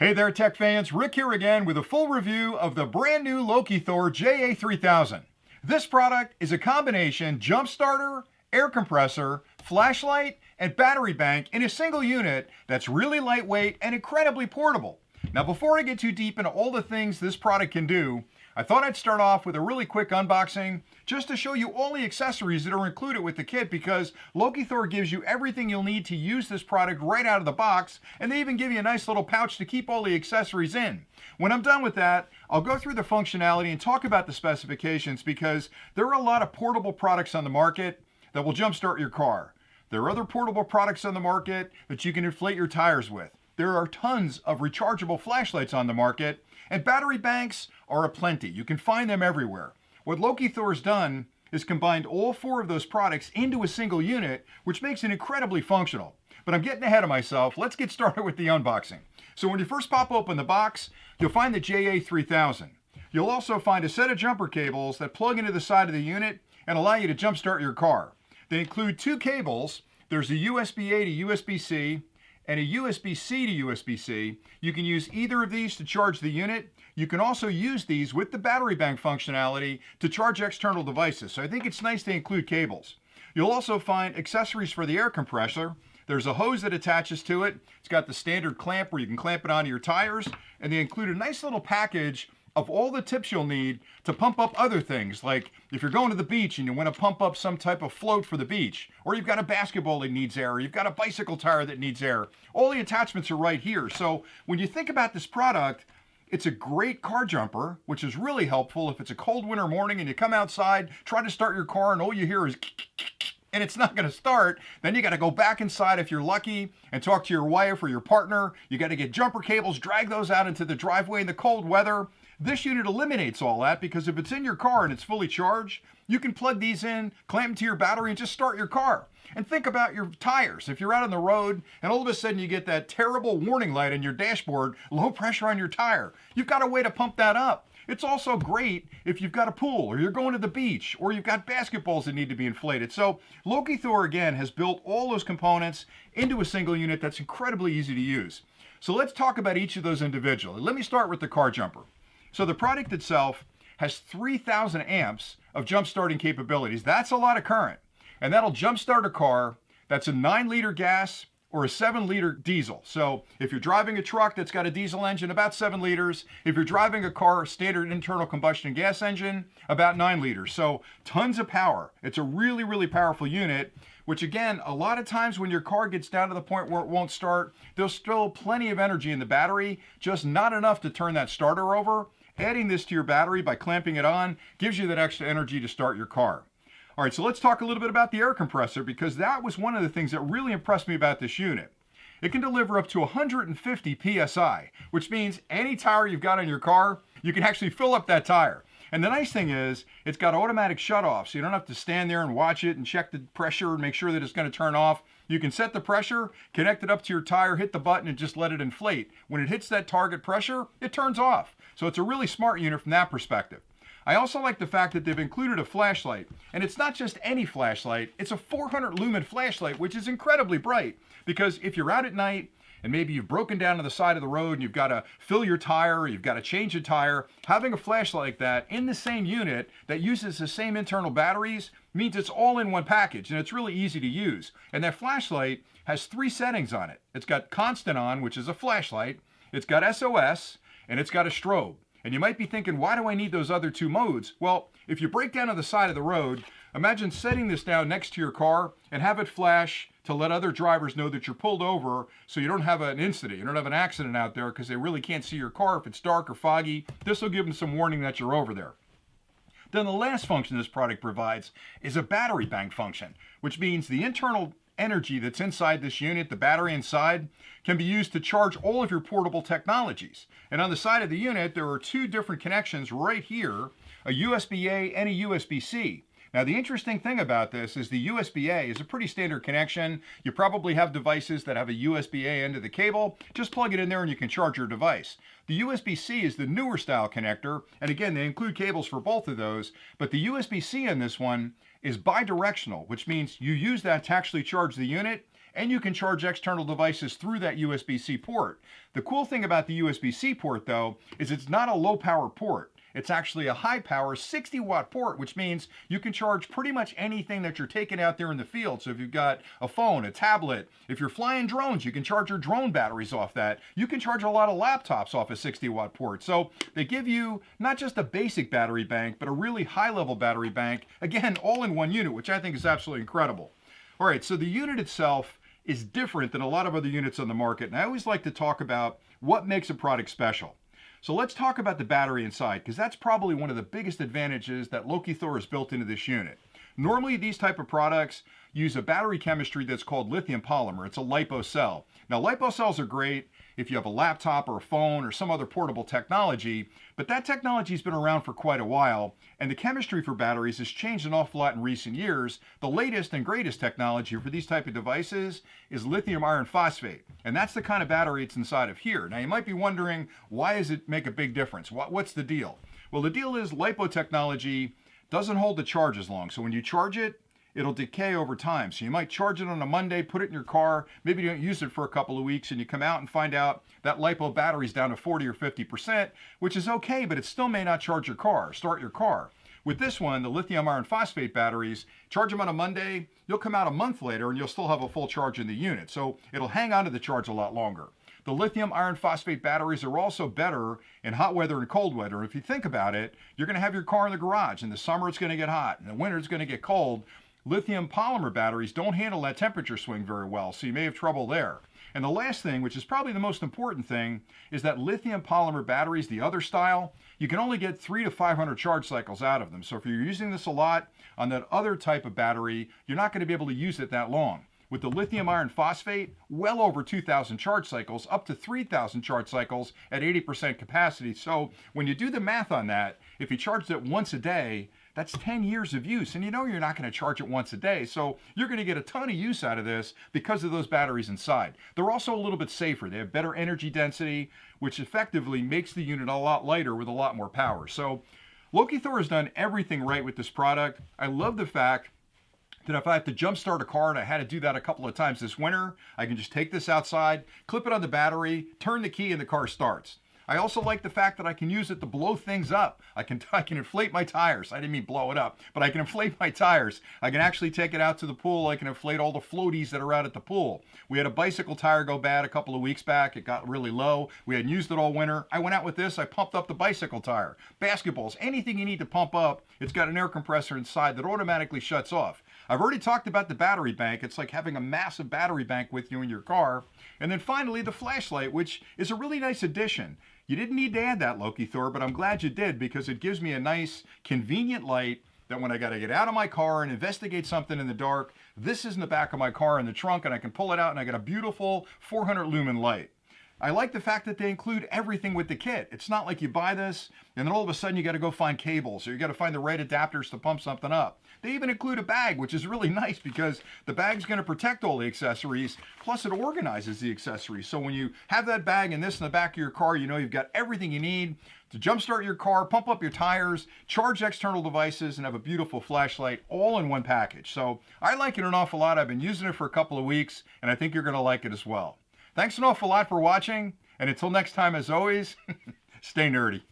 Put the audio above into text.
Hey there, tech fans. Rick here again with a full review of the brand new Lokithor JA3000. This product is a combination jump starter, air compressor, flashlight, and battery bank in a single unit that's really lightweight and incredibly portable. Now, before I get too deep into all the things this product can do, I thought I'd start off with a really quick unboxing just to show you all the accessories that are included with the kit, because Lokithor gives you everything you'll need to use this product right out of the box, and they even give you a nice little pouch to keep all the accessories in. When I'm done with that, I'll go through the functionality and talk about the specifications, because there are a lot of portable products on the market that will jumpstart your car. There are other portable products on the market that you can inflate your tires with. There are tons of rechargeable flashlights on the market, and battery banks are aplenty. You can find them everywhere. What Lokithor's done is combined all four of those products into a single unit, which makes it incredibly functional. But I'm getting ahead of myself. Let's get started with the unboxing. So when you first pop open the box, you'll find the JA3000. You'll also find a set of jumper cables that plug into the side of the unit and allow you to jumpstart your car. They include two cables. There's a USB-A to USB-C and a USB-C to USB-C. You can use either of these to charge the unit. You can also use these with the battery bank functionality to charge external devices. So I think it's nice to include cables. You'll also find accessories for the air compressor. There's a hose that attaches to it. It's got the standard clamp where you can clamp it onto your tires, and they include a nice little package of all the tips you'll need to pump up other things, like if you're going to the beach and you want to pump up some type of float for the beach, or you've got a basketball that needs air, or you've got a bicycle tire that needs air. All the attachments are right here. So when you think about this product, it's a great car jumper, which is really helpful if it's a cold winter morning and you come outside, try to start your car, and all you hear is and it's not going to start. Then you got to go back inside if you're lucky and talk to your wife or your partner. You got to get jumper cables, drag those out into the driveway in the cold weather. This unit eliminates all that, because if it's in your car and it's fully charged, you can plug these in, clamp them to your battery, and just start your car. And think about your tires. If you're out on the road and all of a sudden you get that terrible warning light on your dashboard, low pressure on your tire, you've got a way to pump that up. It's also great if you've got a pool, or you're going to the beach, or you've got basketballs that need to be inflated. So Lokithor, again, has built all those components into a single unit that's incredibly easy to use. So let's talk about each of those individually. Let me start with the car jumper. So the product itself has 3,000 amps of jump starting capabilities. That's a lot of current. And that'll jump start a car that's a 9-liter gas or a 7-liter diesel. So if you're driving a truck that's got a diesel engine, about 7 liters. If you're driving a car, a standard internal combustion gas engine, about 9 liters. So tons of power. It's a really, really powerful unit, which again, a lot of times when your car gets down to the point where it won't start, there's still plenty of energy in the battery, just not enough to turn that starter over. Adding this to your battery by clamping it on gives you that extra energy to start your car. All right, so let's talk a little bit about the air compressor, because that was one of the things that really impressed me about this unit. It can deliver up to 150 PSI, which means any tire you've got on your car, you can actually fill up that tire. And the nice thing is, it's got automatic shut-off, so you don't have to stand there and watch it and check the pressure and make sure that it's going to turn off. You can set the pressure, connect it up to your tire, hit the button, and just let it inflate. When it hits that target pressure, it turns off. So it's a really smart unit from that perspective. I also like the fact that they've included a flashlight, and it's not just any flashlight, it's a 400 lumen flashlight, which is incredibly bright, because if you're out at night and maybe you've broken down to the side of the road and you've got to fill your tire, or you've got to change a tire, having a flashlight like that in the same unit that uses the same internal batteries means it's all in one package, and it's really easy to use. And that flashlight has 3 settings on it. It's got constant on, which is a flashlight, it's got SOS, and it's got a strobe. And you might be thinking, why do I need those other 2 modes? Well, if you break down to the side of the road, imagine setting this down next to your car and have it flash to let other drivers know that you're pulled over, so you don't have an incident, you don't have an accident out there, because they really can't see your car if it's dark or foggy. This will give them some warning that you're over there. Then the last function this product provides is a battery bank function, which means the internal energy that's inside this unit, the battery inside, can be used to charge all of your portable technologies. And on the side of the unit, there are 2 different connections right here, a USB-A and a USB-C. Now, the interesting thing about this is the USB-A is a pretty standard connection. You probably have devices that have a USB-A end of the cable. Just plug it in there and you can charge your device. The USB-C is the newer style connector, and again, they include cables for both of those, but the USB-C in this one is bidirectional, which means you use that to actually charge the unit, and you can charge external devices through that USB-C port. The cool thing about the USB-C port, though, is it's not a low-power port. It's actually a high-power 60-watt port, which means you can charge pretty much anything that you're taking out there in the field. So if you've got a phone, a tablet, if you're flying drones, you can charge your drone batteries off that. You can charge a lot of laptops off a 60-watt port. So they give you not just a basic battery bank, but a really high-level battery bank, again, all in one unit, which I think is absolutely incredible. All right, so the unit itself is different than a lot of other units on the market, and I always like to talk about what makes a product special. So let's talk about the battery inside, because that's probably one of the biggest advantages that Lokithor has built into this unit. Normally, these type of products use a battery chemistry that's called lithium polymer. It's a LiPo cell. Now, LiPo cells are great if you have a laptop or a phone or some other portable technology, but that technology's been around for quite a while, and the chemistry for batteries has changed an awful lot in recent years. The latest and greatest technology for these type of devices is lithium iron phosphate, and that's the kind of battery it's inside of here. Now, you might be wondering, why does it make a big difference? What's the deal? Well, the deal is LiPo technology doesn't hold the charge as long, so when you charge it, it'll decay over time. So you might charge it on a Monday, put it in your car, maybe you don't use it for a couple of weeks, and you come out and find out that LiPo battery's down to 40 or 50%, which is okay, but it still may not charge your car, start your car. With this one, the lithium iron phosphate batteries, charge them on a Monday, you'll come out a month later and you'll still have a full charge in the unit. So it'll hang on to the charge a lot longer. The lithium iron phosphate batteries are also better in hot weather and cold weather. If you think about it, you're going to have your car in the garage. In the summer, it's going to get hot. In the winter, it's going to get cold. Lithium polymer batteries don't handle that temperature swing very well, so you may have trouble there. And the last thing, which is probably the most important thing, is that lithium polymer batteries, the other style, you can only get 300 to 500 charge cycles out of them. So if you're using this a lot on that other type of battery, you're not going to be able to use it that long. With the lithium iron phosphate, well over 2,000 charge cycles, up to 3,000 charge cycles at 80% capacity. So when you do the math on that, if you charged it once a day, that's 10 years of use, and you know you're not going to charge it once a day, so you're going to get a ton of use out of this because of those batteries inside. They're also a little bit safer. They have better energy density, which effectively makes the unit a lot lighter with a lot more power. So Lokithor has done everything right with this product. I love the fact that if I have to jump start a car, and I had to do that a couple of times this winter, I can just take this outside, clip it on the battery, turn the key, and the car starts. I also like the fact that I can use it to blow things up. I can inflate my tires. I didn't mean blow it up, but I can inflate my tires. I can actually take it out to the pool. I can inflate all the floaties that are out at the pool. We had a bicycle tire go bad a couple of weeks back. It got really low. We hadn't used it all winter. I went out with this. I pumped up the bicycle tire. Basketballs, anything you need to pump up, it's got an air compressor inside that automatically shuts off. I've already talked about the battery bank. It's like having a massive battery bank with you in your car. And then finally, the flashlight, which is a really nice addition. You didn't need to add that, Lokithor, but I'm glad you did, because it gives me a nice, convenient light that when I got to get out of my car and investigate something in the dark, this is in the back of my car in the trunk, and I can pull it out, and I got a beautiful 400 lumen light. I like the fact that they include everything with the kit. It's not like you buy this and then all of a sudden you got to go find cables, or you got to find the right adapters to pump something up. They even include a bag, which is really nice because the bag's going to protect all the accessories, plus it organizes the accessories. So when you have that bag and this in the back of your car, you know you've got everything you need to jumpstart your car, pump up your tires, charge external devices, and have a beautiful flashlight all in one package. So I like it an awful lot. I've been using it for a couple of weeks, and I think you're going to like it as well. Thanks an awful lot for watching, and until next time, as always, stay nerdy.